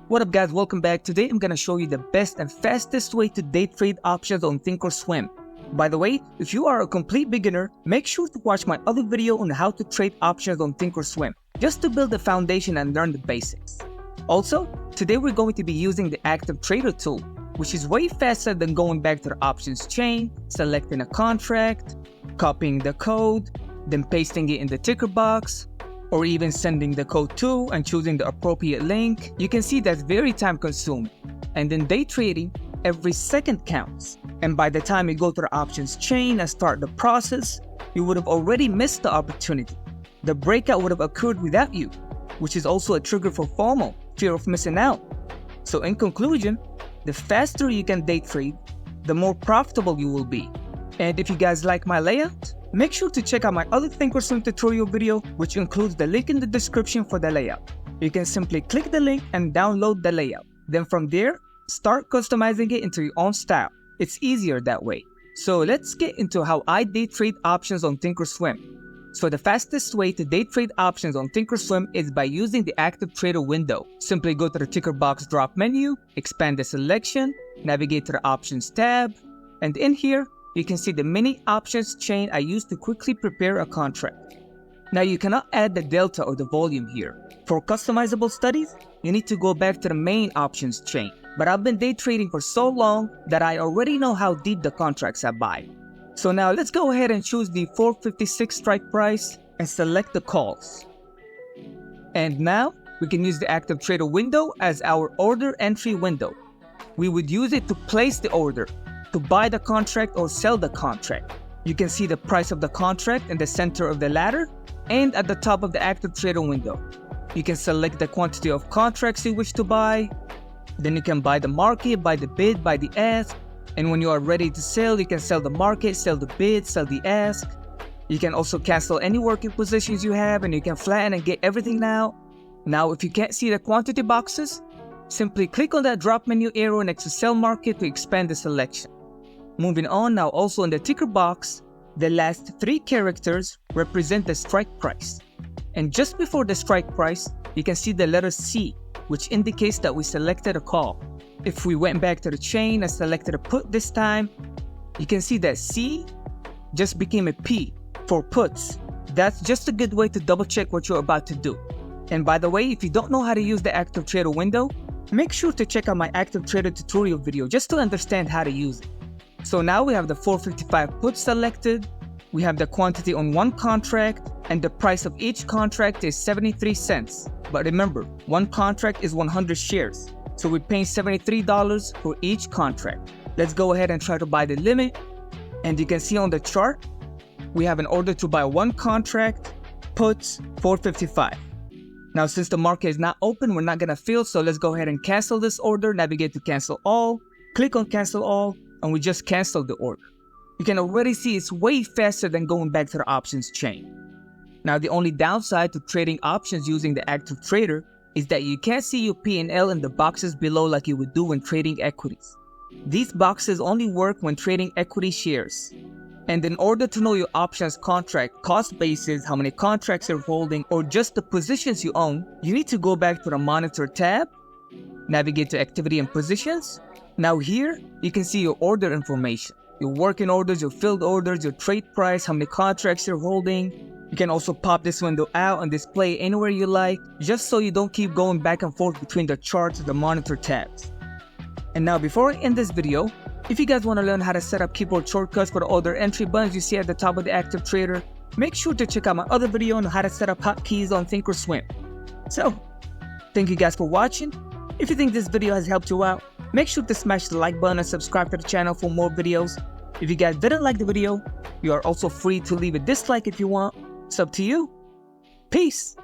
What up guys, welcome back. Today I'm gonna show you the best and fastest way to day trade options on ThinkorSwim. By the way, if you are a complete beginner, make sure to watch my other video on how to trade options on ThinkorSwim, just to build the foundation and learn the basics. Also, today we're going to be using the Active Trader tool, which is way faster than going back to the options chain, selecting a contract, copying the code, then pasting it in the ticker box, or even sending the code to and choosing the appropriate link. You can see that's very time consuming. And in day trading, every second counts. And by the time you go to the options chain and start the process, you would have already missed the opportunity. The breakout would have occurred without you, which is also a trigger for FOMO, fear of missing out. So in conclusion, the faster you can day trade, the more profitable you will be. And if you guys like my layout, make sure to check out my other ThinkorSwim tutorial video, which includes the link in the description for the layout. You can simply click the link and download the layout. Then from there, start customizing it into your own style. It's easier that way. So let's get into how I day trade options on ThinkorSwim. So the fastest way to day trade options on ThinkorSwim is by using the Active Trader window. Simply go to the ticker box drop menu, expand the selection, navigate to the options tab, and in here, you can see the mini options chain I used to quickly prepare a contract. Now you cannot add the delta or the volume here. For customizable studies, you need to go back to the main options chain. But I've been day trading for so long that I already know how deep the contracts I buy. So now let's go ahead and choose the 456 strike price and select the calls. And now we can use the Active Trader window as our order entry window. We would use it to place the order, to buy the contract or sell the contract. You can see the price of the contract in the center of the ladder and at the top of the Active Trader window. You can select the quantity of contracts you wish to buy. Then you can buy the market, buy the bid, buy the ask. And when you are ready to sell, you can sell the market, sell the bid, sell the ask. You can also cancel any working positions you have and you can flatten and get everything now. Now, if you can't see the quantity boxes, simply click on that drop menu arrow next to sell market to expand the selection. Moving on, now also in the ticker box, the last 3 characters represent the strike price. And just before the strike price, you can see the letter C, which indicates that we selected a call. If we went back to the chain and selected a put this time, you can see that C just became a P for puts. That's just a good way to double check what you're about to do. And by the way, if you don't know how to use the Active Trader window, make sure to check out my Active Trader tutorial video just to understand how to use it. So now we have the 455 put selected, we have the quantity on one contract, and the price of each contract is 73 cents. But remember, one contract is 100 shares, so we're paying $73 for each contract. Let's go ahead and try to buy the limit, and you can see on the chart, we have an order to buy one contract, puts 455. Now since the market is not open, we're not gonna fill, so let's go ahead and cancel this order, navigate to cancel all, click on cancel all, and we just canceled the order. You can already see it's way faster than going back to the options chain. Now the only downside to trading options using the Active Trader is that you can't see your P&L in the boxes below like you would do when trading equities. These boxes only work when trading equity shares. And in order to know your options contract cost basis, how many contracts you're holding, or just the positions you own, you need to go back to the Monitor tab, navigate to Activity and Positions. Now here, you can see your order information, your working orders, your filled orders, your trade price, how many contracts you're holding. You can also pop this window out and display it anywhere you like, just so you don't keep going back and forth between the charts and the Monitor tabs. And now before I end this video, if you guys want to learn how to set up keyboard shortcuts for the order entry buttons you see at the top of the Active Trader, make sure to check out my other video on how to set up hotkeys on ThinkorSwim. So, thank you guys for watching. If you think this video has helped you out, make sure to smash the like button and subscribe to the channel for more videos. If you guys didn't like the video, you are also free to leave a dislike if you want. It's up to you. Peace!